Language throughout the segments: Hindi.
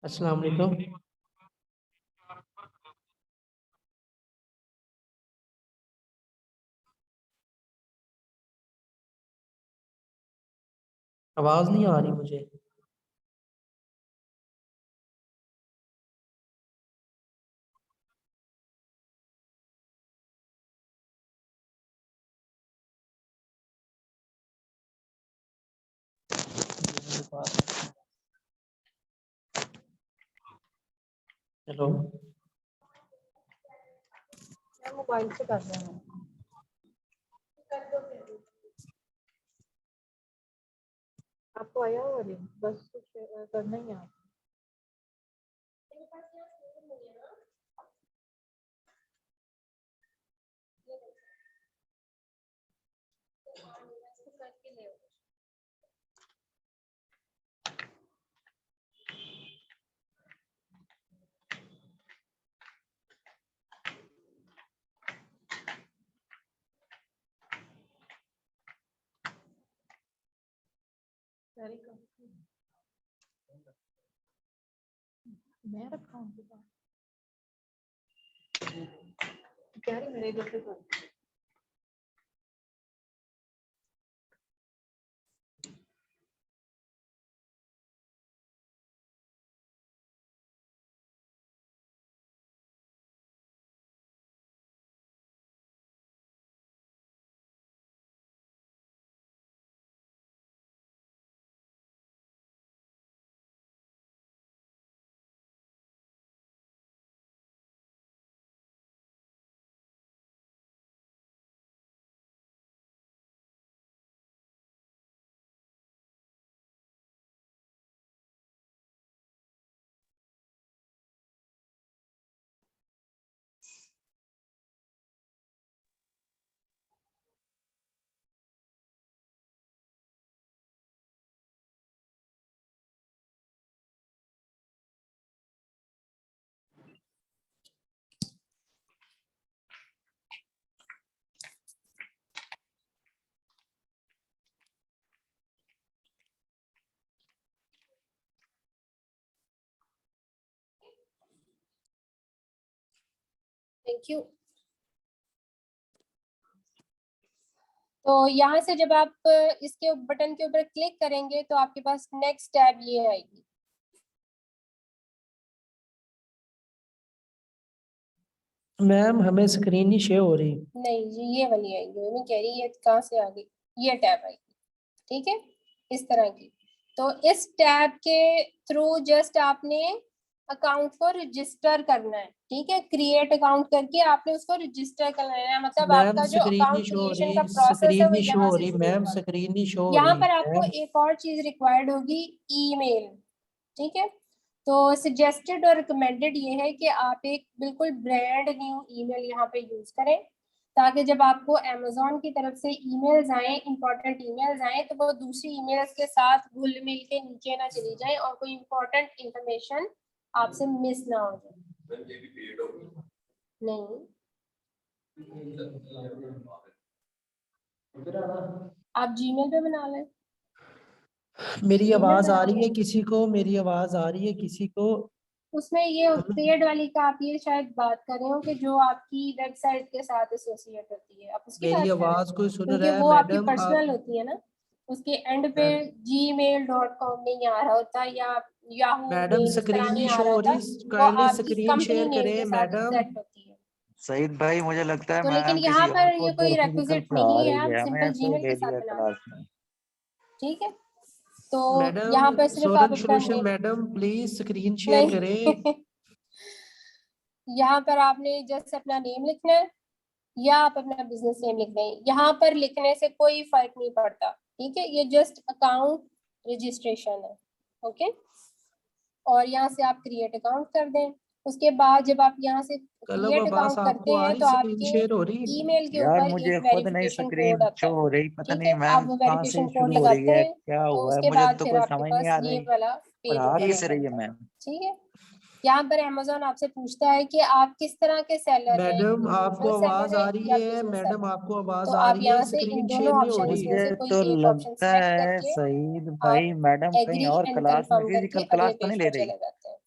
अस्सलाम वालेकुम। आवाज नहीं आ रही मुझे। हेलो, मैं मोबाइल से कर रहा हूँ। आपको आया हुआ लिंक, बस कुछ करना ही है आपको। मैं रखा हूँ क्या रे मेरे इधर से कर। Thank you. तो यहाँ से जब आप इसके बटन के ऊपर क्लिक करेंगे तो आपके पास नेक्स्ट टैब ये आएगी। मैम हमें स्क्रीन नहीं शेयर हो रही। नहीं जी, ये वाली आएगी। मैं कह रही है कहाँ से आ गई, ये टैब आएगी। ठीक है, इस तरह की। तो इस टैब के थ्रू जस्ट आपने अकाउंट को रजिस्टर करना है। ठीक है, क्रिएट अकाउंट करके आपने उसको रजिस्टर करना है। मतलब मैम आपका जो स्क्रीन नहीं अकाउंट शो हो क्रिएशन रही, का प्रोसेस है स्क्रीन वो नहीं शो यहाँ हो से रही शुरू मैम, होगा। स्क्रीन नहीं शो हो यहाँ रही पर आपको मैम। एक और चीज रिक्वायर्ड होगी, ईमेल। ठीक है, तो सजेस्टेड और रिकमेंडेड ये है कि आप एक बिल्कुल ब्रांड न्यू ईमेल यहाँ पे यूज करें, ताकि जब आपको अमेजोन की तरफ से ईमेल्स आए, इंपॉर्टेंट ईमेल्स आए, तो वो दूसरी ईमेल्स के साथ घुल मिल के नीचे ना चली जाए और कोई इंपॉर्टेंट इंफॉर्मेशन आपसे मिस ना हो जाए। नहीं, आप जीमेल पे बना लें। मेरी ईमेल आवाज आ बना रही है लें। किसी को? मेरी आवाज आ रही है किसी को? उसमें ये पेड वाली का आप ये शायद बात कर रहे हो कि जो आपकी वेबसाइट के साथ एसोसिएट होती है, आप उसकी बात मेरी कर रहे हो? आवाज कोई सुन क्योंकि रहा है वो आपकी मैडम? पर्सनल आप होती है ना, उसके एंड पे gmail.com नहीं आ रहा होता या याहू मैडम मेल इस तरह स्क्रीन नहीं नहीं आ शो रहा हो होता, रही, वो काइंडली आपकी स्क्रीन कंपनी शेयर नेम करें के साथ मैडम। सेट होती है। सईद भाई मुझे लगता है तो लेकिन मैम यहाँ किसी और पर को ये कोई टेक्निकल रेक्विजिट पढ़ा नहीं है, रही आप है, हमें सिंपल ऐसे ही जीमेल ले के साथ लिया बना क्लास सकते हैं। में। ठीक है, तो मैडम यहाँ पर सिर्फ आप सोरन अपना solution name madam please screen share करें। नहीं यहाँ पर आपने जस्ट अपना नेम लिखना है या आप अपना बिजनेस नेम लिख दें। यहाँ पर लिखने से कोई फर्क नहीं पड़ता। ठीक है, ये जस्ट अकाउंट रजिस्ट्रेशन है। ओके, और यहाँ से आप क्रिएट अकाउंट कर दें। उसके बाद जब आप यहाँ से कलब क्रिएट अब्बास अकाउंट करते आपको आ हैं रही तो स्क्रीन आपके शेयर हो रही? ईमेल के यार ऊपर मुझे एक खुद नहीं वेरिफिकेशन कोड स्क्रीन आता शो है। हो रही, पता ठीक नहीं है, आप मैम वो कहाँ से वेरिफिकेशन कोड शुरू हो रही लगाते है, हैं क्या तो हुआ है, उसके मुझे बाद तो फिर कोई आपके समझ नहीं पास आ ये रही। वाला पेज पढ़ा ओपन हो किस रही है जाता है। मैम? ठीक है, यहाँ पर अमेजोन आपसे पूछता है कि आप किस तरह के सेलर हैं, मैडम आपको इंडिविजुअल आवाज सेलर आ हैं रही या है? बिजनेस मैडम सेलर हैं। आपको तो आवाज आ आप रही है? यहाँ से इन स्क्रीन शेयर दोनों नहीं हो ऑप्शंस रही। में से मुझे कोई तो एक ऑप्शन लगता सिलेक्ट है करके सईद आप भाई मैडम कहीं एग्री और एंड क्लास में, कंफर्म करके फिजिकल अगले क्लास तो पेज नहीं ले पे रही? चले जाते हैं।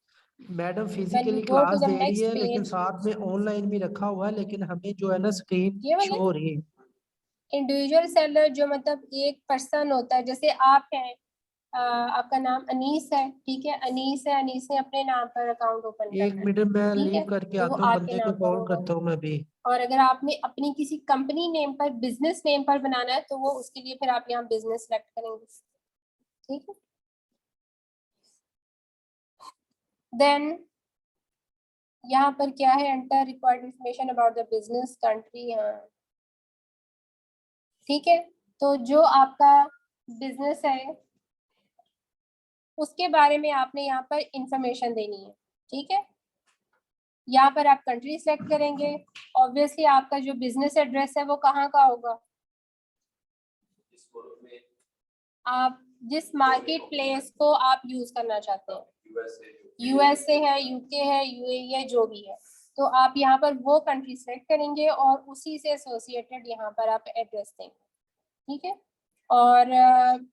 Madam When physically we go to class the दे रही next है लेकिन page, साथ में ऑनलाइन भी रखा हुआ है, लेकिन हमें जो है ना स्क्रीन ये वाले शो हो रही है। इंडिविजुअल सेलर जो मतलब एक पर्सन होता है, जैसे आप हैं, आपका नाम अनीस है, ठीक है, अनीस है, अनीस ने अपने नाम पर अकाउंट ओपन एक करना है, मिनट मैं ठीक है, लीव करके तो वो आता हूँ, आपके बंदे को नाम पर कॉल होगा। करता हूँ मैं भी। और अगर आपने अपनी किसी कंपनी नेम पर, बिजनेस नेम पर बनाना है, तो वो उसके लिए फिर आप यहाँ बिजनेस सेलेक्ट करेंगे, ठीक है। देन यहाँ पर क्या है, enter required information about the business country, हाँ ठीक है। तो जो आपका बिजनेस है उसके बारे में आपने यहाँ पर इंफॉर्मेशन देनी है, ठीक है। यहाँ पर आप कंट्री सेलेक्ट करेंगे, ऑब्वियसली आपका जो बिजनेस एड्रेस है वो कहाँ का होगा, आप जिस मार्केट प्लेस को आप यूज करना चाहते हैं, यूएसए है, यूके है, यूएई है, जो भी है, तो आप यहाँ पर वो कंट्री सेलेक्ट करेंगे और उसी से एसोसिएटेड यहाँ पर आप एड्रेस देंगे, ठीक है। और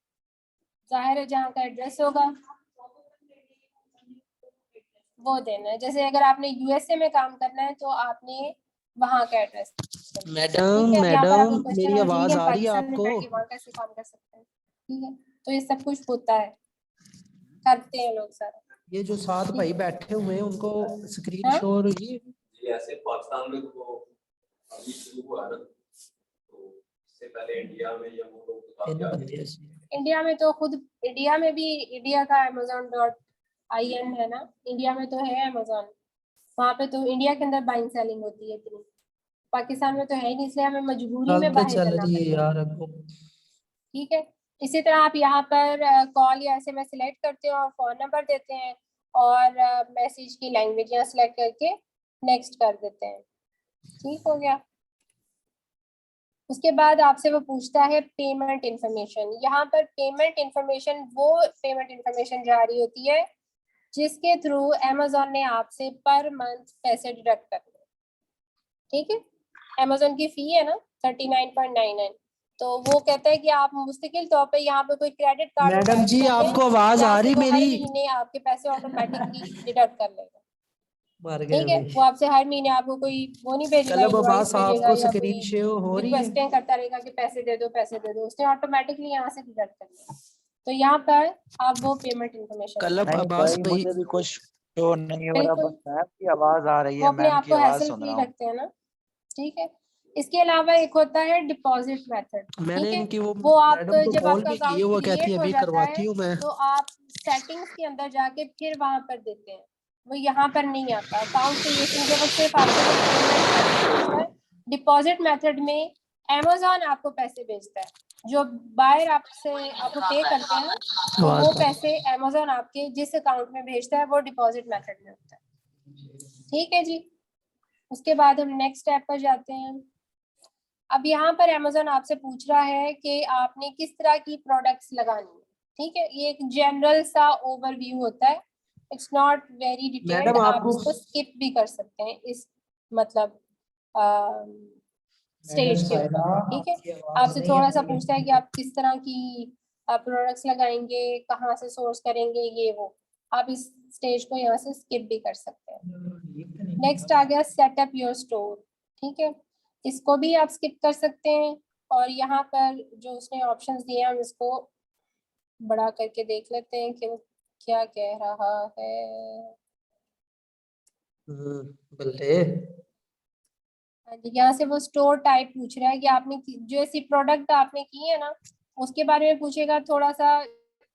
जाहिर है जहाँ का एड्रेस होगा वो देना है। जैसे अगर आपने यूएसए में काम करना है तो आपने वहाँ का एड्रेस, मैडम ठीक है। यहाँ पर आपको मैडम क्वेश्चन मेरी हो आवाज कि हम आ रही है पाकिस्तान में आपको? बैठ के वहाँ कैसे काम कर सकते हैं, ठीक है। तो ये सब कुछ होता है, करते हैं लोग सारा। ये जो साथ भाई बैठे हुए हैं उनको स्क्रीन हाँ? शो हो रही है। जी ऐसे पाकिस्तान में तो अभी शुरू हुआ ना, तो इससे पहले इंडिया में या वो लोग तो काफी इन्हें आगे बंदे थे। ऐसे। इंडिया में तो खुद, इंडिया में भी इंडिया का amazon.in है ना, इंडिया में तो है अमेजोन, वहाँ पे तो इंडिया के अंदर बाइंग सेलिंग होती है इतनी, पाकिस्तान में तो है ही नहीं, इसलिए हमें मजबूरी में चलते बाहर चल करना रही है पड़ता है, यार अब। ठीक है। इसी तरह आप यहाँ पर कॉल या एसएमएस सिलेक्ट करते हैं और फोन नंबर देते हैं और मैसेज की लैंग्वेज यहाँ सिलेक्ट करके नेक्स्ट कर देते हैं, ठीक हो गया। उसके बाद आपसे वो पूछता है पेमेंट इंफॉर्मेशन। यहाँ पर पेमेंट इंफॉर्मेशन वो पेमेंट इंफॉर्मेशन जारी होती है जिसके थ्रू अमेजोन ने आपसे पर मंथ पैसे डिडक्ट करने, ठीक है। अमेजोन की फी है ना 39.99, तो वो कहता है कि आप मुस्तकिल तौर पे यहाँ पे कोई क्रेडिट कार्ड मैडम जी आपको आवाज आ रही वो हर मेरी? महीने आपके पैसे ऑटोमेटिकली डिडक्ट कर लेगा, मर गए ठीक है। भाई। वो आपसे हर महीने आपको कोई वो नहीं भेजेगा, कलब इनवॉइस अब्बास भेजेगा आपको या स्क्रीन कोई शो हो रही है? रिक्वेस्टें करता रहेगा कि पैसे दे दो पैसे दे दो, उसने ऑटोमेटिकली यहाँ से डिडक्ट कर लिया। तो यहाँ पर आप वो पेमेंट इंफॉर्मेशन कलब नहीं अब्बास भाई भाई। मुझे भी कुछ शो नहीं हो रहा, बिल्कुल, बस मैम की आवाज आ रही वो है, अपने मैम आप की को आवाज हैसल सुन फ्री रहा हूँ। रखते हैं ना, ठीक है। इसके अलावा एक होता है डिपॉजिट मेथड, मैंने ठीक है। इनकी वो आप मैडम को जब कॉल आपका भी की है, अकाउंट वो कहती क्रिएट है हो अभी जाता करवाती है हूँ मैं। तो आप सेटिंग्स के अंदर जाके फिर वहां पर देते हैं, वो यहाँ पर नहीं आता। अकाउंट क्रिएशन के वक्त सिर्फ आपको वो पेमेंट मेथड भेजता है। डिपॉजिट मेथड में अमेजोन आपको पैसे भेजता है, जो बायर आपको पे करते हैं ना, तो वो पैसे अमेजोन आपके जिस अकाउंट में भेजता है वो डिपॉजिट मेथड में होता है, ठीक है जी। उसके बाद हम नेक्स्ट स्टेप पर जाते हैं। अब यहाँ पर अमेजोन आपसे पूछ रहा है कि आपने किस तरह की प्रोडक्ट्स लगानी है, ठीक है। ये एक जनरल सा ओवरव्यू होता है, it's not very detailed, madam आप आपको इसको स्किप भी कर सकते हैं इस मतलब स्टेज के ऊपर, ठीक है। आपसे थोड़ा सा पूछता है कि आप किस तरह की प्रोडक्ट्स लगाएंगे, कहाँ से सोर्स करेंगे, ये वो आप इस स्टेज को यहाँ से स्किप भी कर सकते हैं। नेक्स्ट आ गया सेटअप योर स्टोर, ठीक है, इसको भी आप स्किप कर सकते हैं। और यहाँ पर जो उसने ऑप्शंस दिए हैं हम इसको बड़ा करके देख लेते हैं कि वो क्या कह रहा है। बल्ले यहाँ से वो स्टोर टाइप पूछ रहा है कि आपने जो ऐसी प्रोडक्ट आपने की है ना उसके बारे में पूछेगा थोड़ा सा।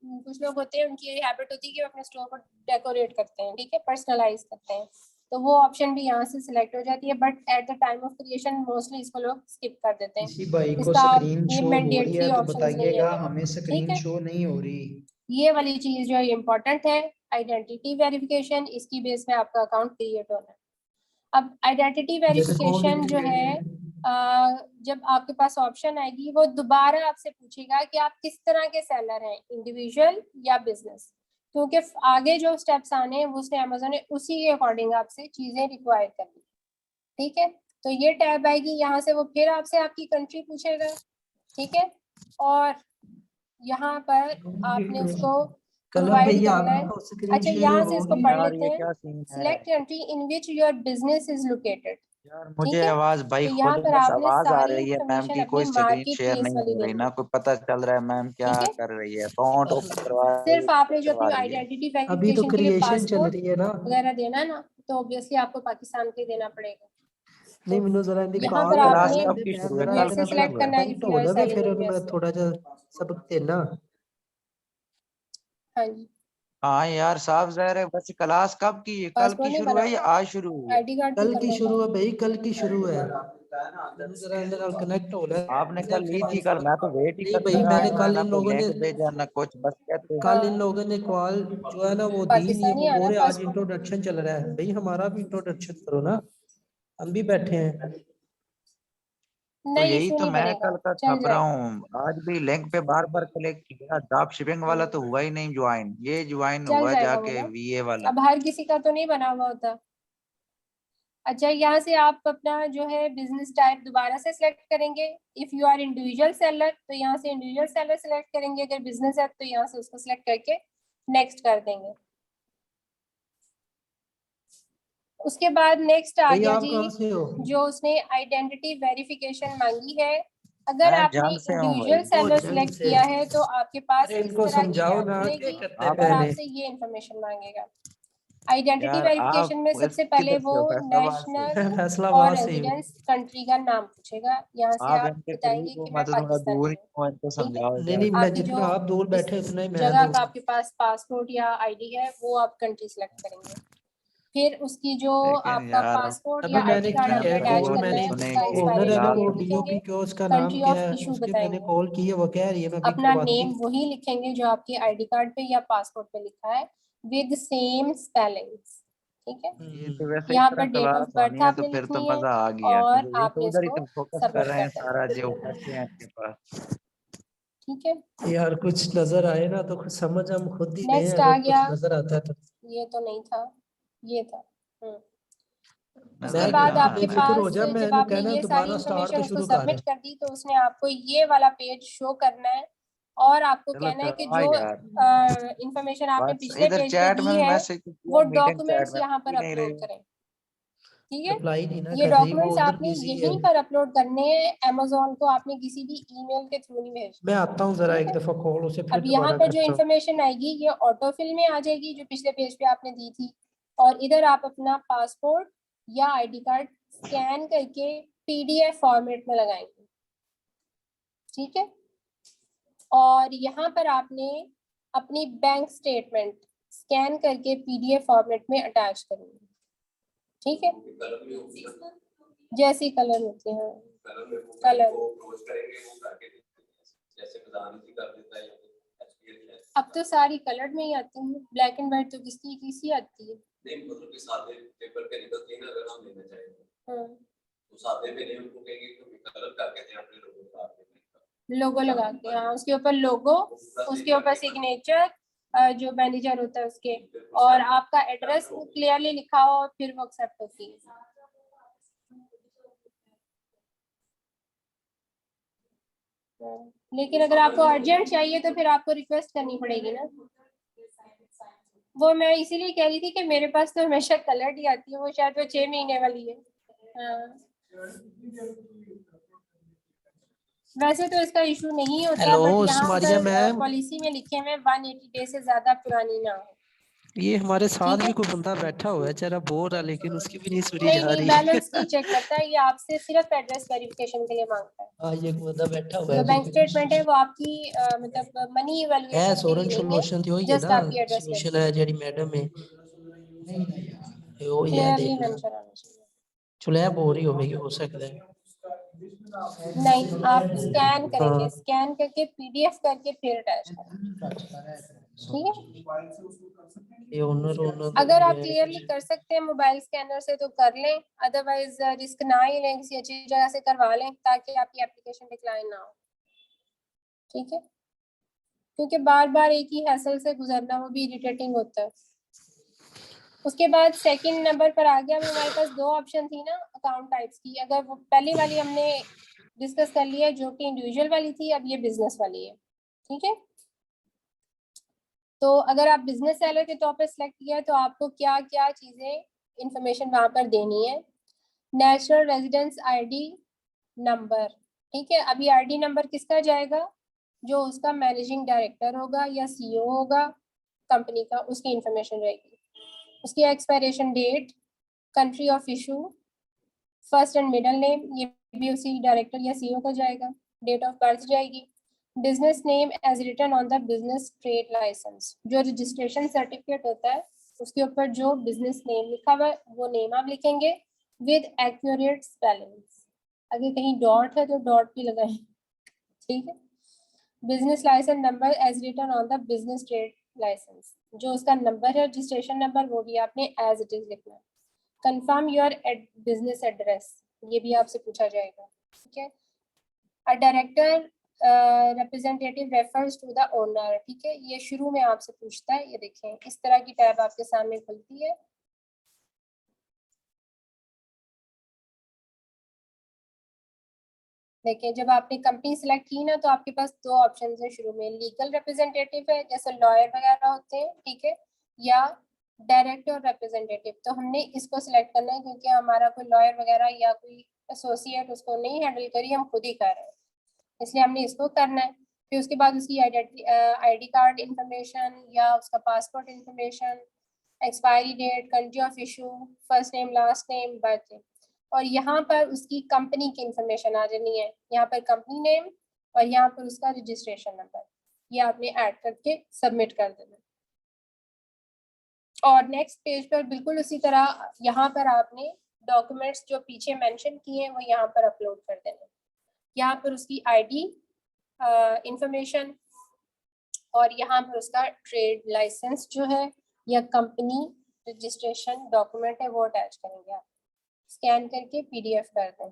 कुछ लोग होते हैं उनकी हैबिट होती है कि वो अपने स्टोर को डेकोरेट करते हैं, ठीक है, पर्सनलाइज करते हैं, तो वो ऑप्शन भी यहाँ से सिलेक्ट हो जाती है, but at the time of creation mostly इसको लोग स्किप कर देते हैं। किसी भाई को इसका स्क्रीन ये शो हो रही मैंडेटरी है तो ऑप्शंस नहीं बताइएगा, है, हमें ठीक स्क्रीन है। शो नहीं हो रही। ये वाली चीज जो है इम्पोर्टेंट है, आइडेंटिटी वेरिफिकेशन, इसकी बेस पे आपका अकाउंट क्रिएट होना है। अब आइडेंटिटी वेरिफिकेशन जो है जब आपके पास ऑप्शन आएगी वो दोबारा आपसे पूछेगा कि आप किस तरह के सेलर हैं, इंडिविजुअल या बिजनेस, क्योंकि आगे जो स्टेप्स आने हैं वो उसने अमेजोन ने उसी के अकॉर्डिंग आपसे चीजें रिक्वायर करनी, ठीक है। तो ये टैब आएगी, यहाँ से वो फिर आपसे आपकी कंट्री पूछेगा, ठीक है। और यहाँ पर आपने उसको कलर प्रोवाइड भैया करना है। आपको स्क्रीन अच्छा, शेयर यहाँ से इसको होगी। पढ़ यार लेते ये हैं। क्या सीन है select country in which your business is located. यार, ठीक मुझे है, आवाज भाई तो यहाँ खुद पर बस आपने आवाज आ सारी रही है मैम इंफॉर्मेशन की, अपनी कोई स्क्रीन मार्केट शेयर प्लेस नहीं वाली हो रही देनी ना, है। कोई पता चल रहा है मैम क्या ठीक है, कर रही है, अकाउंट ओपन करवा रही है, सिर्फ आपने जो करवा अपनी रही है। आइडेंटिटी अभी तो वेरिफिकेशन के लिए क्रिएशन चल पासपोर्ट रही है ना। वगैरह देना है ना, तो ऑब्वियसली आपको पाकिस्तान के देना पड़ेगा। नहीं मैंने जरा इनकी यहाँ कॉल पर लगा क्लास आपने कब लेंदे की मैम शुरू है, जरा मेल कल से की इतना सिलेक्ट शुरू है? करना है कनेक्ट इफ यू हो आर जावे सेलिंग फिर इन मैं यूएसए। थोड़ा जा सबक देना। हाँ जी, हाँ यार, साफ जाहिर है। वैसे क्लास कब की है, कल पासपोर्ट की नहीं शुरू बना, है या आज शुरू हुई है? आईडी कार्ड कल तो की करना शुरू था। है भाई, कल की शुरू है। मैंने जरा अंदर कनेक्ट हो ले आपने कल ली थी, फिर कल मैं तो वेट ही नहीं करते भाई रहा, मैंने इन्होंने कल ना इन कोई लोगों ने लिंक भेजा ना कुछ, बस कहते कल इन हाँ, लोगों ने कॉल जो है ना वो दी नहीं है। पाकिस्तानी वो है बोल ना रहे आज पासपोर्ट। इंट्रोडक्शन चल रहा है। भाई हमारा भी इंट्रोडक्शन करो ना, हम भी बैठे हैं। तो नहीं, यही इशू तो नहीं मैं बनेगा, कल का चल छप रहा जाएगा। हूँ। आज भी लिंक पे बार बार क्लिक किया, ड्रॉप शिपिंग वाला तो हुआ ही नहीं ज्वाइन, ये ज्वाइन चल हुआ जाएगा वो जाके ना, वीए वाला। अब हर किसी का तो नहीं बना हुआ होता। अच्छा, यहाँ से आप अपना जो है बिजनेस टाइप दोबारा से सिलेक्ट करेंगे। If you are individual seller तो यहाँ से इंडिविजुअल सेलर सिलेक्ट करेंगे, अगर बिजनेस है तो यहाँ से उसको सिलेक्ट करके नेक्स्ट कर देंगे। उसके बाद नेक्स्ट आ भाई गया आप जी, कहाँ से हो? जो उसने आइडेंटिटी वेरिफिकेशन मांगी है। अगर मैं आपने जंग से हूँ इंडिविजुअल भाई। ओ सेलर जंग सिलेक्ट से। किया है तो आपके पास अरे इस इनको तरह की समझाओ ऐड ना क्या खुलेगी करते और पहले। आपसे ये इंफॉर्मेशन मांगेगा। आइडेंटिटी यार आप वेरिफिकेशन में इस सबसे पहले किधर वो से हो, फैसलाबाद से? नेशनल मैं और फैसलाबाद से ही हूँ। रेजिडेंस कंट्री का नाम पूछेगा। यहाँ से आप आप इनके बताएंगे करीब हो, कि मैं मैं तो थोड़ा दूर पाकिस्तानी ही हूँ। हूँ, इनको ठीक है, समझाओ नहीं यार। नहीं मैं आपकी जितना जो आप दूर इस बैठे उतना ही मैं जगह दूर। का आपके पास पासपोर्ट या आईडी है वो आप कंट्री सेलेक्ट करेंगे। फिर उसकी जो लेकिन आपका यार अब पासपोर्ट अभी या आईडी मैंने कार्ड की मैम आपने है अटैच कॉल। करीब करना से मैंने है, सुने उसका कि ओनर एक्सपायरी है ना फिलहाल वो डेट तो डीओपी लिखेंगे, क्यों उसका नाम कंट्री क्या ऑफ है इशू उसके मैंने बताएंगे, कॉल की है। वो कह रही है मैं अभी अपना करवाती। नेम वही लिखेंगे जो आपके आईडी कार्ड पे या पासपोर्ट पे लिखा है विद सेम स्पेलिंग्स। ठीक है, ये तो वैसे इस यहाँ तरह पर डेट ऑफ क्लास बर्थ होनी है तो आपने फिर तो लिखनी है मजा आ गया, और क्योंकि ये तो आपने उधर ही इसको तो फोकस कर सबमिट रहे कर हैं देना। सारा, जो पैसे हैं आपके पास। ठीक है, यार कुछ नजर आए ना तो कुछ समझ हम खुद ही लें नेक्स्ट आ अगर गया, कुछ नजर आता है तो। ये तो नहीं था, ये था। उसके नजर बाद कहाँ तू है आपके मैं? बेफिक्र हो पास जा, जब मैंने आपने कहना ये सारी दोबारा स्टार्ट इंफॉर्मेशन उसको शुरू कर। सबमिट कर दी तो उसने आपको ये वाला पेज शो करना है और आपको चलो कहना है कि करा जो यार। इंफॉर्मेशन आपने बस पिछले इधर पेज पे चैट में दी भी है मैसेज किया, वो मीटिंग चैट डॉक्यूमेंट्स में यहाँ पर ही नहीं अपलोड रही। करें। ठीक है, रिप्लाई नहीं ना ये कर रही, वो डॉक्यूमेंट्स उधर आपने बिजी है। यहीं पर अपलोड करने हैं, अमेजोन को आपने किसी भी ईमेल के थ्रू नहीं मैं भेजना। आता हूँ जरा ठीक एक है, दफा कॉल उसे फिर अब यहाँ दोबारा पर जो करता हूँ। इंफॉर्मेशन आएगी ये ऑटोफिल में आ जाएगी जो पिछले पेज पे आपने दी थी, और इधर आप अपना पासपोर्ट या आईडी कार्ड स्कैन करके पीडीएफ फॉर्मेट में लगाएंगे। ठीक है, और यहाँ पर आपने अपनी बैंक स्टेटमेंट स्कैन करके पीडीएफ फॉर्मेट में अटैच करेंगे। ठीक है, कलर में होगी ना, जैसी कलर होते हैं कलर में वो कलर। वो क्लोज करेंगे वो करके देते हैं। जैसे प्रधानमंत्री कर देता है या फिर एसपीएल है। अब तो सारी कलर्ड में ही आती है, ब्लैक एंड व्हाइट तो किसकी किसी आती है। नहीं मतलब कि सादे पेपर पे निकलती है ना, अगर हम लेना चाहें हाँ, तो सादे पे नहीं, उनको कहेंगे कि कलर करके दें अपने लोगों का आपने लोगो लगा के, हाँ उसके ऊपर लोगो, उसके ऊपर सिग्नेचर जो मैनेजर होता है उसके, और आपका एड्रेस क्लियरली लिखा हो फिर वो एक्सेप्ट होती है। लेकिन अगर आपको अर्जेंट चाहिए तो फिर आपको रिक्वेस्ट करनी पड़ेगी ना। वो मैं इसीलिए कह रही थी कि मेरे पास तो हमेशा कलर्ड ही आती है, वो शायद वो 6 महीने वाली है। हाँ, वैसे तो इसका इशू नहीं होता, हेलो बट यहाँ सुमारिया पर मैम, पॉलिसी में लिखे हुए 180 डे से ज्यादा पुरानी ना हो। ये हमारे साथ ठीक है, भी कोई बंदा बैठा हुआ है जरा बोर है लेकिन उसकी भी नहीं सुनी नहीं जा नहीं, रही। बैलेंस नहीं चेक करता है, ये आपसे सिर्फ एड्रेस वेरिफिकेशन के लिए मांगता है। हाँ ये बंदा बैठा हुआ है जो बैंक अभी। स्टेटमेंट है वो आपकी मतलब मनी है इवैल्यूएशन के सोलन लिए नहीं है, सोल्यूशन थी वही है जस्ट ना, आपकी एड्रेस सोल्यूशन है वेरिफिकेशन जेडी मैडम है। नहीं ना यार वो ये क्लियरली देखना मेंशन होना चाहिए। चुलैब हो रही होगी हो सकता है। नहीं, आप स्कैन करेंगे, हाँ स्कैन करके पीडीएफ करके फिर अटैच करेंगे। ठीक है, ये ओनर ओनर अगर आप क्लियरली कर सकते हैं मोबाइल स्कैनर से तो कर लें, अदरवाइज रिस्क ना ही लें, किसी अच्छी जगह से करवा लें ताकि आपकी एप्लीकेशन डिक्लाइन ना हो। ठीक है, क्योंकि बार बार एक ही हैसल से गुजरना वो भी इरिटेटिंग होता है। उसके बाद सेकंड नंबर पर आ गया, अभी हमारे पास 2 ऑप्शन थी ना अकाउंट टाइप्स की। अगर वो पहली वाली हमने डिस्कस कर लिया जो कि इंडिविजुअल वाली थी, अब ये बिजनेस वाली है। ठीक है, तो अगर आप बिजनेस सेलर के तौर पर सिलेक्ट किया है तो आपको क्या क्या चीज़ें इंफॉर्मेशन वहाँ पर देनी है। नेशनल रेजिडेंस आईडी नंबर, ठीक है। अभी आईडी नंबर किसका जाएगा, जो उसका मैनेजिंग डायरेक्टर होगा या सीईओ होगा कंपनी का, उसकी इंफॉर्मेशन रहेगी। उसकी expiration date, country of issue, first and middle name, ये भी उसी डायरेक्टर या सीईओ का जाएगा। डेट ऑफ बर्थ जाएगी। Business name as written on the business trade licence, जो रजिस्ट्रेशन सर्टिफिकेट होता है उसके ऊपर जो बिजनेस नेम लिखा हुआ है वो नेम आप लिखेंगे विद एक्यूरेट स्पेलिंग्स। अगर कहीं डॉट है तो डॉट भी लगाएं, ठीक है। Business licence number as written on the business trade licence, जो उसका नंबर है रजिस्ट्रेशन नंबर वो भी आपने एज इट इज लिखना है। कंफर्म योर बिजनेस एड्रेस, ये भी आपसे पूछा जाएगा, ठीक है। A director representative refers to the owner, ठीक है, ये शुरू में आपसे पूछता है। ये देखें इस तरह की टैब आपके सामने खुलती है। देखिए जब आपने कंपनी सिलेक्ट की ना तो आपके पास दो ऑप्शन है शुरू में, लीगल रिप्रेजेंटेटिव है जैसे लॉयर वगैरह होते हैं, ठीक है, या डायरेक्टर रिप्रेजेंटेटिव। तो हमने इसको सिलेक्ट करना है क्योंकि हमारा कोई लॉयर वगैरह या कोई एसोसिएट उसको नहीं हैंडल करी, हम खुद ही कर रहे हैं, इसलिए हमने इसको करना है। फिर उसके बाद उसकी आईडी कार्ड इंफॉर्मेशन या उसका passport information, expiry date, country of issue, first name last name, birthday, और यहाँ पर उसकी कंपनी की इंफॉर्मेशन आ जानी है। यहाँ पर कंपनी नेम और यहाँ पर उसका रजिस्ट्रेशन नंबर, ये आपने ऐड करके सबमिट कर देना। और नेक्स्ट पेज पर बिल्कुल उसी तरह यहाँ पर आपने डॉक्यूमेंट्स जो पीछे मेंशन किए हैं वो यहाँ पर अपलोड कर देना। यहाँ पर उसकी आईडी इंफॉर्मेशन और यहाँ पर उसका ट्रेड लाइसेंस जो है या कंपनी रजिस्ट्रेशन डॉक्यूमेंट है वो अटैच करेंगे आप, स्कैन करके पीडीएफ कर दें।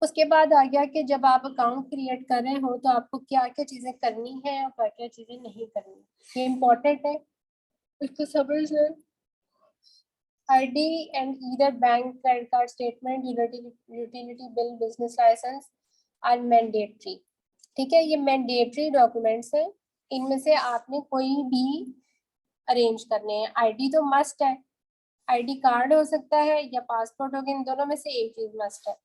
उसके बाद आ गया कि जब आप अकाउंट क्रिएट कर रहे हो तो आपको क्या क्या चीज़ें करनी है और क्या क्या चीज़ें नहीं करनी, ये इम्पोर्टेंट है, इसको समझ लें। ID and either bank, credit card statement, utility bill, business license are mandatory, ठीक है। ये मैंडेटरी डॉक्यूमेंट्स हैं, इनमें से आपने कोई भी अरेंज करने हैं। ID तो मस्ट है, ID कार्ड हो सकता है या पासपोर्ट होगा, इन दोनों में से एक चीज मस्ट है।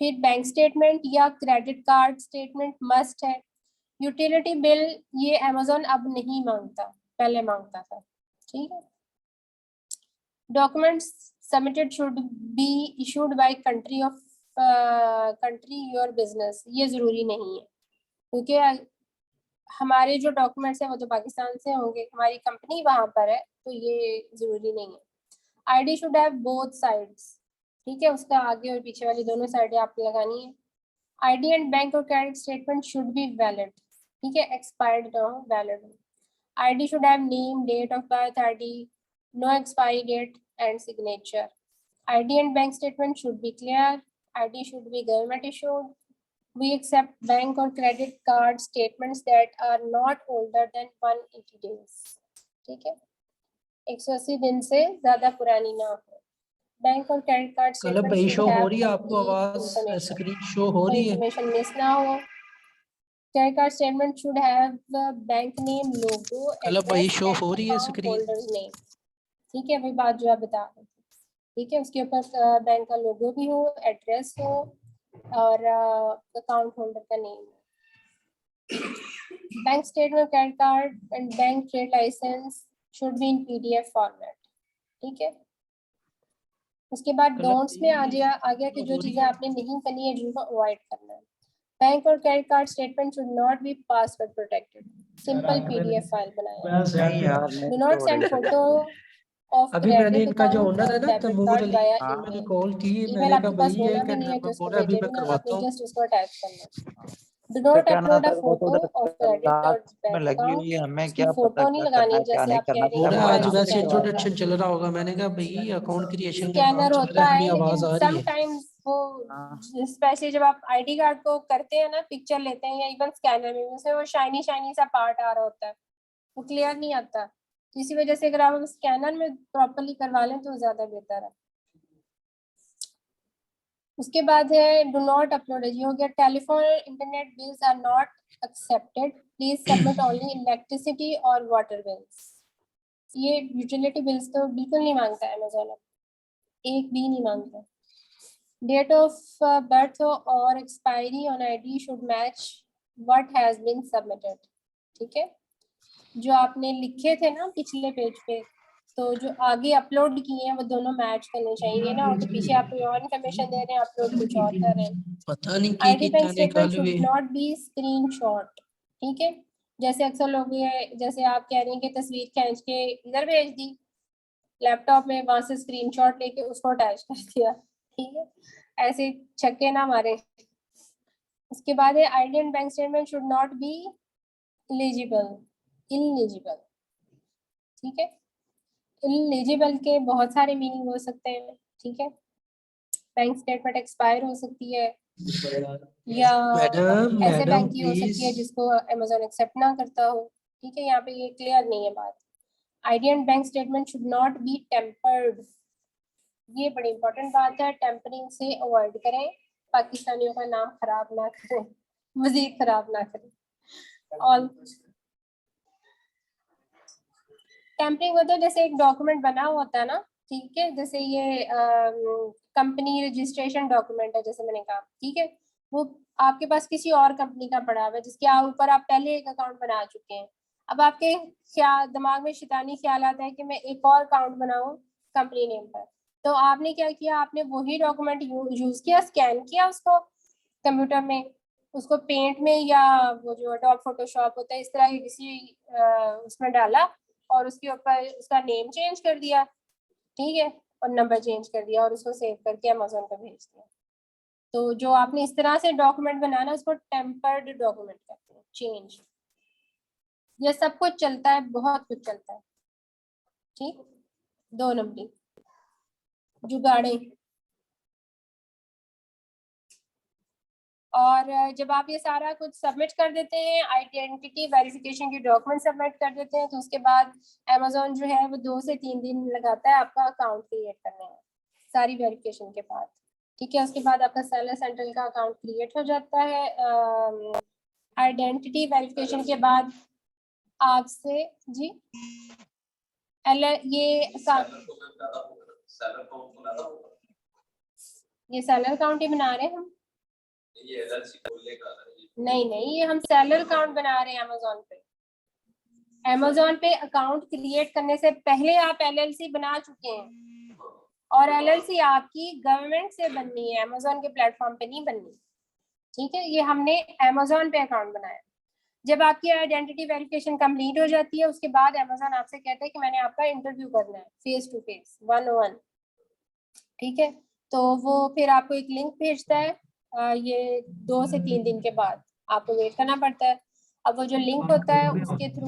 फिर बैंक स्टेटमेंट या क्रेडिट कार्ड स्टेटमेंट मस्ट है। यूटिलिटी बिल ये अमेज़न अब नहीं मांगता, पहले मांगता था, ठीक है। Documents submitted should be issued by country of country your business, ये जरूरी नहीं है क्योंकि हमारे जो डॉक्यूमेंट्स हैं वो तो पाकिस्तान से होंगे, हमारी कंपनी वहां पर है तो ये जरूरी नहीं है। ID should have both sides, ठीक है, उसका आगे और पीछे वाली दोनों साइडें आपको लगानी है। आईडी एंड बैंक और credit statement should be valid, ठीक है, एक्सपायर्ड ना हो, वैलिड हो। ID should have name, date of birth, ID, no expiry date and signature. ID and bank statement should be clear. ID should be government issued. We accept bank or credit card statements that are not older than 180 days, ठीक है, 180 दिन से ज्यादा पुरानी ना हो। बैंक और क्रेडिट कार्ड कलब भाई शो हो रही है आपको आवाज, स्क्रीन शो हो रही है? इंफॉर्मेशन मिस ना हो। Credit card statement should have bank name, logo, club भाई एड्रेस शो एंड हो रही है अकाउंट स्क्रीन? होल्डर्स नेम, ठीक है, वही बात जो आप बता रहे थे, ठीक है। उसके ऊपर बैंक का लोगो भी हो, एड्रेस हो और अकाउंट होल्डर का name. Bank statement, credit card and bank trade licence should be in PDF format, ठीक है। उसके बाद डोंट्स में आ गया कि जो चीजें आपने नहीं करनी है जिनको अवॉइड करना है। बैंक और credit card statement should not be password protected, simple PDF file बनाया। नहीं यार डू नहीं नॉट हो सेंड रही है। फोटो ऑफ अभी मैंने क्रेडिट इनका जो अकाउंट ओनर है और ना डेबिट तैमूर कार्ड अली, वाया हाँ। मैंने ईमेल। कॉल की, ईमेल मैंने कहा आपके पास भाई ये होना भी क्या नहीं है तो उसको बोला, अभी भेजे मैं भी ना, करवाता आपने हूँ। जस्ट उसको अटैच करना। डू तो नॉट क्या ना अपलोड अ सर, वो तो फोटो ऑफ क्रेडिट और लास्ट में बैंक लगी अकाउंट, हुई है, हमें उसकी क्या पता फोटो नहीं क्या करना लगानी है क्या जैसे नहीं आप करना, कह रही बोल हैं रहा है आज मोबाइल से वैसे स्कैन करना है। इंट्रोडक्शन चल रहा होगा। मैंने कहा भाई अकाउंट क्रिएशन का काम स्कैनर चल रहा होता है, है हमें आवाज लेकिन आ रही है। समटाइम्स वो हाँ। स्पेशली जब आप आईडी कार्ड को करते हैं ना, पिक्चर लेते हैं या इवन स्कैनर में उसमें वो शाइनी शाइनी सा पार्ट आ रहा होता है, वो क्लियर नहीं आता, तो इसी वजह से अगर आप स्कैनर में प्रॉपरली करवा लें तो ज्यादा बेहतर है। उसके बाद है डू नॉट अपलोड, ये हो गया telephone internet bills are not accepted, please submit only electricity और वाटर बिल्स। ये यूटिलिटी बिल्स तो बिल्कुल नहीं मांगता है अमेज़न, एक भी नहीं मांगता। डेट ऑफ बर्थ और expiry on ID should match what has been submitted. ठीक है, जो आपने लिखे थे ना पिछले पेज पे, तो जो आगे अपलोड किए हैं वो दोनों मैच करने चाहिए ना, और पीछे आप कोई और इन्फॉर्मेशन दे रहे हैं, अपलोड कुछ और कर रहे हैं। पता नहीं आईडी बैंक क्या स्टेटमेंट निकाले शुड हुए। Not be screenshot. ठीक है, जैसे अक्सर लोग ये, जैसे आप कह रही हैं कि तस्वीर खींच के इधर भेज दी लैपटॉप में, वहां से स्क्रीनशॉट लेके उसको अटैच कर दिया। ठीक है, ऐसे छक्के ना मारे। उसके बाद है ID and bank statement should not be eligible, eligible. ठीक है, इलिजिबल के बहुत सारे मीनिंग हो सकते हैं। ठीक है, बैंक स्टेटमेंट एक्सपायर हो सकती है, या मैडम ऐसे मैडम बैंक की हो प्लीज। सकती है जिसको अमेज़न एक्सेप्ट ना करता हो। ठीक है, यहाँ पे ये क्लियर नहीं है बात। ID and bank statement should not be tempered, ये बड़ी इंपॉर्टेंट बात है, टेम्परिंग से अवॉइड करें, पाकिस्तानियों का नाम खराब ना करें, मजीद खराब ना करें। और टेम्परिंग होता है जैसे एक डॉक्यूमेंट बना होता है ना, ठीक है, जैसे ये कंपनी रजिस्ट्रेशन डॉक्यूमेंट है जैसे मैंने कहा, ठीक है, वो आपके पास किसी और कंपनी का पड़ा हुआ है जिसके ऊपर आप पहले एक अकाउंट बना चुके हैं। अब आपके ख्याल दिमाग में शैतानी ख्याल आता है कि मैं एक और अकाउंट बनाऊं कंपनी नेम पर, तो आपने क्या किया, आपने वही डॉक्यूमेंट यूज किया, स्कैन किया उसको कंप्यूटर में, उसको पेंट में या वो जो एडोब फोटोशॉप होता है इस तरह की किसी उसमें डाला, और उसके ऊपर उसका नेम चेंज कर दिया, ठीक है, और नंबर चेंज कर दिया, और उसको सेव करके अमेज़न पर भेज दिया। तो जो आपने इस तरह से डॉक्यूमेंट बनाना उसको टेम्पर्ड डॉक्यूमेंट कहते हैं, चेंज। ये सब कुछ चलता है, बहुत कुछ चलता है। ठीक, 2 नंबरी जुगाड़े। और जब आप ये सारा कुछ सबमिट कर देते हैं, आइडेंटिटी वेरिफिकेशन की डॉक्यूमेंट सबमिट कर देते हैं, तो उसके बाद अमेज़न जो है वो 2 से 3 दिन लगाता है आपका अकाउंट क्रिएट करने में, सारी वेरिफिकेशन के बाद। ठीक है, उसके बाद आपका सेलर सेंट्रल का अकाउंट क्रिएट हो जाता है। आइडेंटिटी वेरिफिकेशन के बाद आपसे जी ये सेलर अकाउंट ही बना रहे हैं हम, ये एलएलसी खोलने का नहीं नहीं, ये हम सेलर अकाउंट बना रहे हैं अमेज़न पे। अमेज़न पे अकाउंट क्रिएट करने से पहले आप एलएलसी बना चुके हैं, और एलएलसी आपकी गवर्नमेंट से बननी है, अमेज़न के प्लेटफॉर्म पे नहीं बननी। ठीक है, ये हमने अमेज़न पे अकाउंट बनाया। जब आपकी आइडेंटिटी वेरिफिकेशन कंप्लीट हो जाती है, उसके बाद अमेज़न आपसे कहता है कि मैंने आपका इंटरव्यू करना है, फेस टू फेस 1-on-1। ठीक है, तो वो फिर आपको एक लिंक भेजता है, ये 2 से 3 दिन के बाद आपको वेट करना पड़ता है। अब वो जो लिंक होता है उसके थ्रू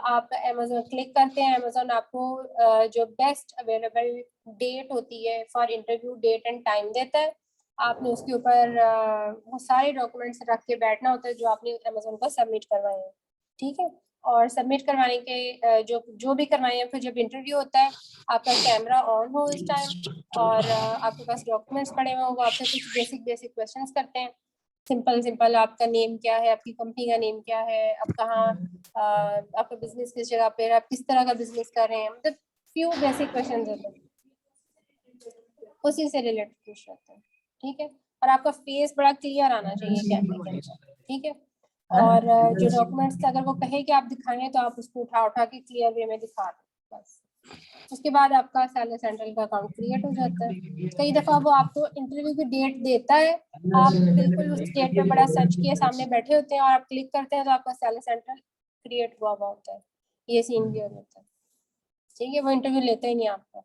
आप अमेज़न क्लिक करते हैं, अमेज़न आपको जो बेस्ट अवेलेबल डेट होती है for interview, date and time देता है। आपने उसके ऊपर वो सारे डॉक्यूमेंट्स रख के बैठना होता है जो आपने अमेज़न को सबमिट करवाए हैं। ठीक है, और सबमिट करवाने के जो भी करवाए हैं, फिर जब इंटरव्यू होता है आपका कैमरा ऑन हो इस टाइम, और आपके पास डॉक्यूमेंट्स पड़े हुए, वो आपसे कुछ बेसिक क्वेश्चंस करते हैं, सिंपल आपका नेम क्या है, आपकी कंपनी का नेम क्या है, आप कहाँ, आपका बिजनेस किस जगह पे है, आप किस तरह का बिजनेस कर रहे हैं, मतलब फ्यू बेसिक क्वेश्चंस होते हैं, उसी से रिलेटेड पूछ रहे हैं। ठीक है, और आपका फेस बड़ा क्लियर आना चाहिए कैमरे के अंदर। ठीक है, और जो डॉक्यूमेंट्स अगर वो कहे कि आप दिखाएं तो आप उसको उठा के क्लियर वे में दिखा दें बस। उसके बाद आपका सेलर सेंट्रल का अकाउंट क्रिएट हो जाता है। कई दफ़ा वो आपको इंटरव्यू की डेट देता है, आप बिल्कुल उस डेट पे बड़ा सर्च किए सामने बैठे होते हैं और आप क्लिक करते हैं तो आपका सेलर सेंट्रल क्रिएट हुआ होता है। ये सीन भी होता है। ठीक है, वो इंटरव्यू लेता ही नहीं आपका,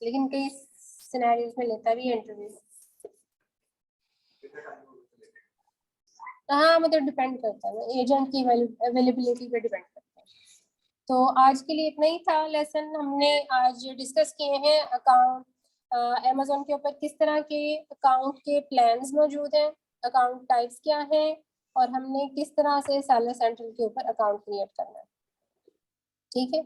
लेकिन कई सिनेरियोज में लेता भी है इंटरव्यू। हाँ, मतलब डिपेंड करता है, एजेंट की अवेलेबिलिटी पे डिपेंड करता है। तो आज के लिए इतना ही था लेसन, हमने आज डिस्कस किए हैं अकाउंट, अमेज़न के ऊपर किस तरह के अकाउंट के प्लान्स मौजूद हैं, अकाउंट टाइप्स क्या हैं, और हमने किस तरह से सेलर सेंट्रल के ऊपर अकाउंट क्रिएट करना है। ठीक है,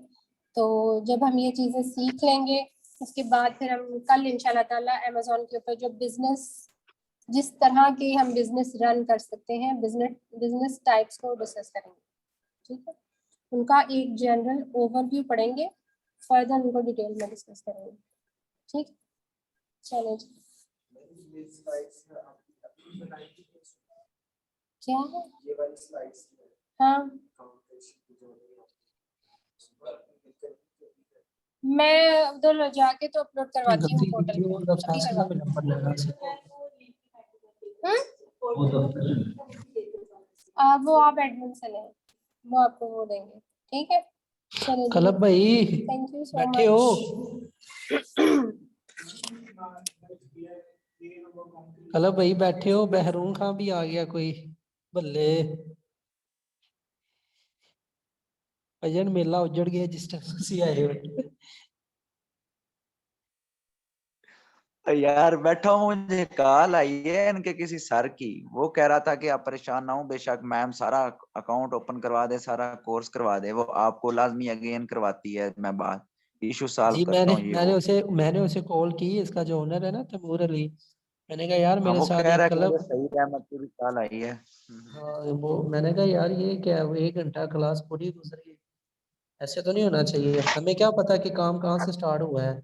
तो जब हम ये चीज़ें सीख लेंगे उसके बाद फिर हम कल इंशाल्लाह ताला अमेज़ॉन के ऊपर जो बिजनेस, जिस तरह के हम बिजनेस रन कर सकते हैं, बिजनेस टाइप्स को डिस्कस करेंगे, ठीक है। उनका एक जनरल ओवरव्यू पढ़ेंगे, फर्दर उनको डिटेल में डिस्कस करेंगे, ठीक। चलो जी, क्या है? हाँ, मैं उधर जाके तो अपलोड करवाती हूँ पोर्टल पे, अभी करवाती हूँ। वो आप एडमिन से लें, वो आपको वो देंगे, ठीक है। चलो जी, कलब भाई थैंक यू सो बैठे हो? कलब भाई बैठे हो? बहरूम खां भी आ गया कोई, बल्ले भजन मेला उजड़ गया जिस टाइम से आए हो। यार बैठा हूँ, मुझे कॉल आई है इनके किसी सर की, वो कह रहा था कि आप परेशान ना हो, बेशक मैम सारा अकाउंट ओपन करवा दे, सारा कोर्स करवा दे, वो आपको लाजमी अगेन करवाती है, मैं बात इशू सॉल्व जी करता हूँ ये वो। मैंने उसे कॉल की, इसका जो ओनर है ना तैमूर अली, मैंने कहा यार हाँ मेरे वो साथ कह रहा एक है कि मुझे क्लब, सही रहमत की भी कॉल आई है। हाँ वो मैंने कहा यार ये क्या है, वो 1 घंटा क्लास पूरी गुजर गई, ऐसे तो नहीं होना चाहिए, हमें क्या पता कि काम कहाँ से स्टार्ट हुआ है।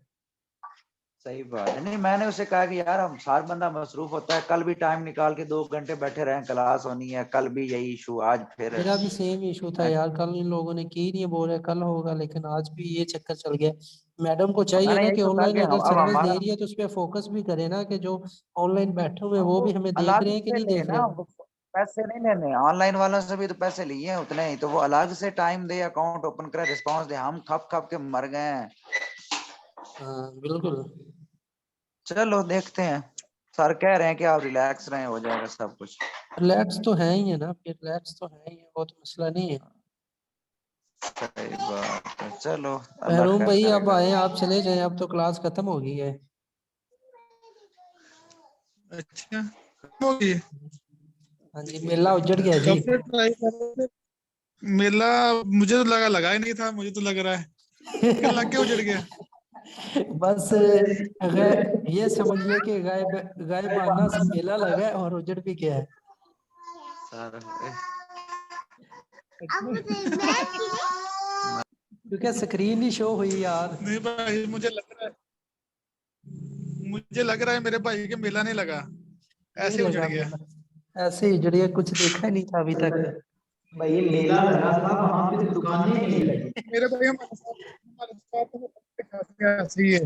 सही बात है। नहीं मैंने उसे कहा कि यार हम हर बंदा मसरूफ होता है, कल भी टाइम निकाल के 2 घंटे बैठे रहे, क्लास होनी है, कल भी यही इशू, आज फिर मेरा भी सेम इशू था यार, कल इन लोगों ने की नहीं, बोल रहे कल होगा, लेकिन आज भी ये चक्कर चल गया। मैडम को चाहिए मैंने ना यही कि तो कहा ऑनलाइन कि अगर अब सर्विस दे हमारा रही है तो उस पर फोकस भी करे ना, कि जो ऑनलाइन बैठे हुए हैं अब वो वो भी हमें देख अलग रहे हैं कि से नहीं ले देख ना, रहे। वो पैसे नहीं लेने, ऑनलाइन वालों से भी तो पैसे लिए हैं उतने ही, तो वो अलग से टाइम दे, अकाउंट ओपन करे, रिस्पांस दे, हम खप खप के मर गए हैं। हाँ बिल्कुल। चलो देखते हैं, सर कह रहे हैं कि आप रिलैक्स रहें, हो जाएगा सब कुछ। रिलैक्स तो है ही है ना, फिर रिलैक्स तो है ही है, वो तो मसला नहीं है। सही बात है, चलो अल्लाह महरूम खैर भाई अब करेगा। आए, आप चले जाएं, अब तो क्लास खत्म हो गई है। अच्छा हो गई है। हाँ जी, मेला उजड़ गया जी। कब से ट्राई कर रहे थे? मेला मुझे तो लगा ही नहीं था, मुझे तो लग रहा है कि लग के उजड़ गया। बस ये समझिए कि गायबाना सा मेला लगा है और उजड़ भी गया है। सर क्योंकि स्क्रीन ही शो हुई यार। नहीं भाई, मुझे लग रहा है मेरे भाई के मेला नहीं लगा, नहीं ऐसे उजड़ लगा गया। मेला, ऐसे ही उजड़िया, कुछ देखा ही नहीं था अभी तक। भाई मेला लगा था, वहां पे दुकानें नहीं लगी। मेरे भाई हमारे साथ तो ऐसे ही है।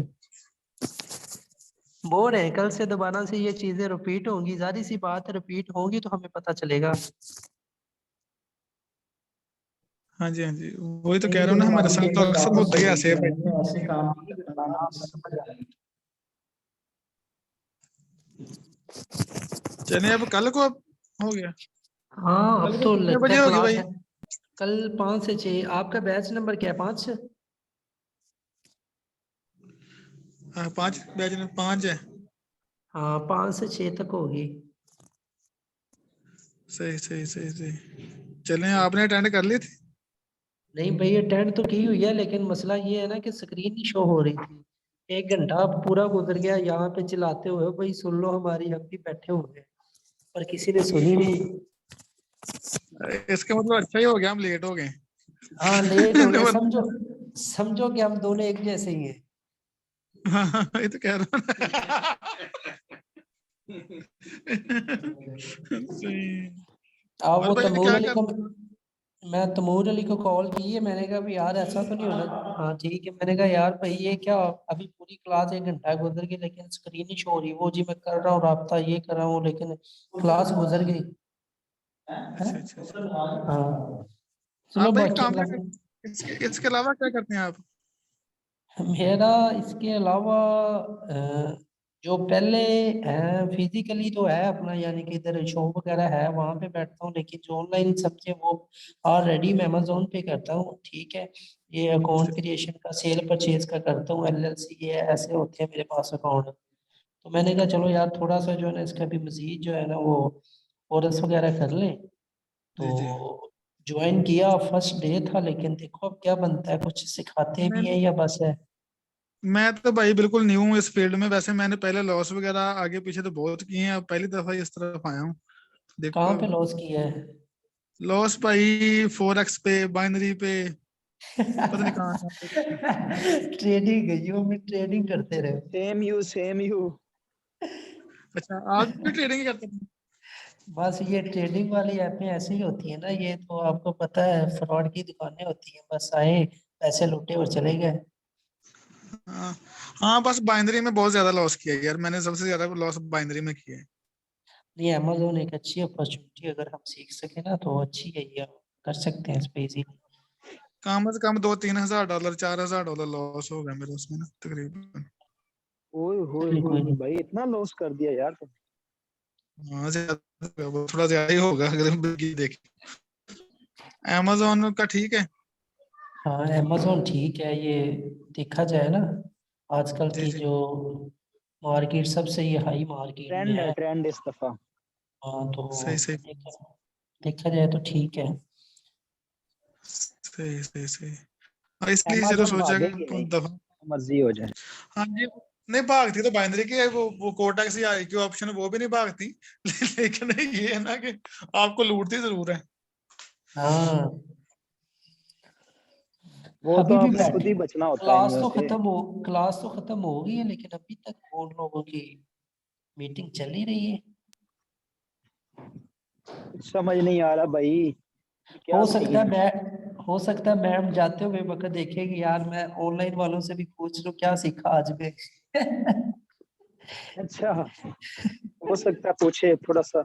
बोर है, कल से दोबारा से ये चीजें रिपीट होंगी, जारी सी बात है, रिपीट होंगी तो हमें पता चलेगा। हाँ जी हाँ जी, वही तो कह रहा हूँ ना, हमारे साथ तो अक्सर होता ही ऐसे है भाई। ऐसे काम नहीं करना, समझ आ रही। चलिए अब कल को अब हो गया। हाँ कल अब को तो कितने लगता बजे है होगी क्लास भाई? है। कल 5 से 6। आपका बैच नंबर क्या है? 5 से? हाँ 5 बैच में 5 है। हाँ 5 से 6 तक होगी। सही सही सही सही। चलें, आपने अटेंड कर ली थी? नहीं भाई अटेंड तो की हुई है, लेकिन मसला ये है ना कि स्क्रीन ही शो हो रही थी। 1 घंटा पूरा गुजर गया यहाँ पे चिल्लाते हुए, भाई सुन लो हमारी, हम भी बैठे हुए हैं, पर किसी ने सुनी नहीं। इसका मतलब अच्छा ही हो गया, हम लेट हो गए। हाँ लेट हो गए, समझो समझो कि हम दोनों एक जैसे ही हैं। हाँ ये तो कह रहा हूँ। सही। आप और वो भाई तमूर क्या अली कर? को, मैं तमूर अली को कॉल की है, मैंने कहा भी यार ऐसा तो नहीं होना। हाँ ठीक है, मैंने कहा यार भाई ये क्या, अभी पूरी क्लास 1 घंटा गुजर गई लेकिन स्क्रीन ही शो हो रही, वो जी मैं कर रहा हूँ राब्ता, ये कर रहा हूँ, लेकिन क्लास गुजर गई। अच्छा अच्छा अच्छा। हाँ चलो आप भाई बाकी काम क्या अल्लाह। करते, इसके अलावा क्या करते हैं आप? मेरा इसके अलावा जो पहले है फिजिकली तो है अपना, यानी कि इधर शॉप वगैरह है वहाँ पे बैठता हूँ, लेकिन जो ऑनलाइन समझे वो ऑलरेडी मैं अमेजोन पे करता हूँ, ठीक है। ये अकाउंट क्रिएशन का, सेल परचेज का करता हूँ, LLC ये ऐसे होते हैं मेरे पास अकाउंट। तो मैंने कहा चलो यार थोड़ा सा जो है ना इसका भी मजीद जो है ना वो कोर्स वगैरह कर लें। जी जी। तो ज्वाइन किया, फर्स्ट डे था, लेकिन देखो अब क्या बनता है, कुछ सिखाते भी नहीं हैं या बस है। मैं तो भाई बिल्कुल न्यू हूँ इस फील्ड में। वैसे मैंने पहले लॉस वगैरह आगे पीछे तो बहुत किए हैं, अब पहली दफा इस तरफ आया हूँ। देखो कहाँ पे लॉस किया है? लॉस भाई फॉरेक्स पे, बाइनरी पे, पता नहीं कहाँ कहाँ पे। ट्रेडिंग गई में ट्रेडिंग करते रहे। Same you. अच्छा आप भी ट्रेडिंग करते हैं? बस ये ट्रेडिंग वाली ऐपें ऐसी ही होती है ना, ये तो आपको पता है फ्रॉड की दुकानें होती हैं, बस आए पैसे लूटे और चले गए। हाँ हाँ, बस बाइनरी में बहुत ज्यादा लॉस किया है यार मैंने, सबसे ज्यादा लॉस बाइनरी में किया है। ये अमेजोन एक अच्छी अपॉर्चुनिटी, अगर हम सीख सके ना तो अच्छी है, ये हम कर सकते हैं इस पे इजीली। कम से कम $2-3 हज़ार $4,000 लॉस हो गया मेरे उसमें ना तकरीबन। ओए होए कोई होए नहीं। भाई, इतना लॉस कर दिया यार तुम। हाँ ज्यादा, वो थोड़ा ज्यादा ही होगा अगर हम देखें। अमेजोन का ठीक है। हाँ अमेजोन ठीक है, ये देखा जाए ना आजकल जी की जी। जो मार्केट सबसे ये हाई मार्केट में ट्रेंड है, है। ट्रेंड इस दफा। हाँ तो सही सही देखा जाए तो ठीक है। सही सही सही। हाँ, इसलिए जरा amazon सोचा भागेगी कि नहीं, दफा। मर्जी हो जाए। हाँ जी। नहीं भागती तो बाइनरी की है, वो कोटक सी आई क्यू ऑप्शन वो भी नहीं भागती। लेकिन ये है ना कि आपको लूटती जरूर है। हाँ वो तो अभी भी आपने खुद बैठे, ही बचना होता है इनमें से। क्लास तो खत्म हो गई है, लेकिन अभी तक उन लोगों की मीटिंग चल ही रही है। कुछ समझ नहीं आ रहा भाई, क्या हो सकता है सीखें। मैं हो सकता है मैम जाते हुए वक्त देखेगी यार, मैं ऑनलाइन वालों से भी पूछ लूं क्या सीखा आज में। अच्छा, हो सकता है पूछे थोड़ा सा।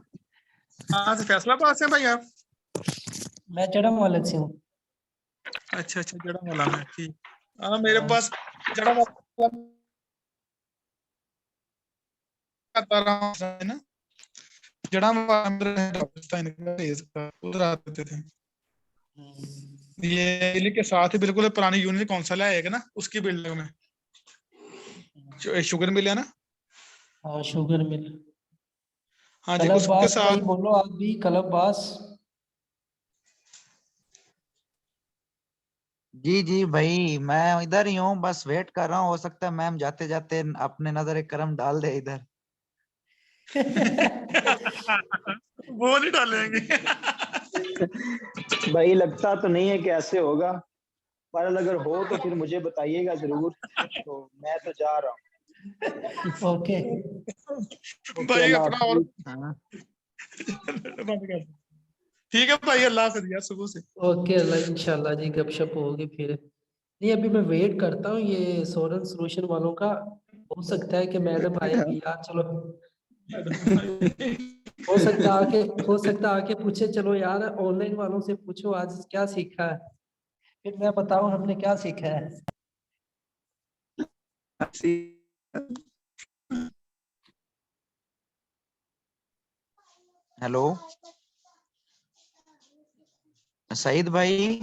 आज फैसला पास है भाई आप? मैं चढ़म वाले से हूँ। अच्छा अच्छा, जड़ा वाला में ठीक। हाँ मेरे हाँ पास जड़ा वाला आता रहा है ना। जड़ा वाला मेरे राजस्थान का इसका उधर आते थे। ये दिल्ली के साथ ही बिल्कुल पुरानी यूनियन कौंसिल है एक ना, उसकी बिल्डिंग में जो शुगर मिल है ना। हाँ शुगर मिल। हाँ जी, कलब उसके बास भाई साथ। बोलो, आप भी कलब बास। जी जी भाई, मैं इधर ही हूँ, बस वेट कर रहा हूँ, हो सकता है मैम जाते जाते अपने नजर करम डाल दे इधर। वो नहीं डालेंगे। भाई लगता तो नहीं है कि ऐसे होगा, पर अगर हो तो फिर मुझे बताइएगा जरूर। तो मैं तो जा रहा ओके हूँ। ओके, भाई अल्लाह अपना और हाफिज। हाँ बंद कर दो। ठीक है भाई, अल्लाह हाफिज यार, सुबह से। ओके अल्लाह इंशाल्लाह जी, गपशप होगी फिर। नहीं अभी मैं वेट करता हूँ ये सोलन सोल्यूशन वालों का, हो सकता है कि मैडम आएगी यार, चलो हो सकता है आके पूछे, चलो यार ऑनलाइन वालों से पूछो आज क्या सीखा है, फिर मैं बताऊं हमने क्या सीखा है। हेलो सईद भाई।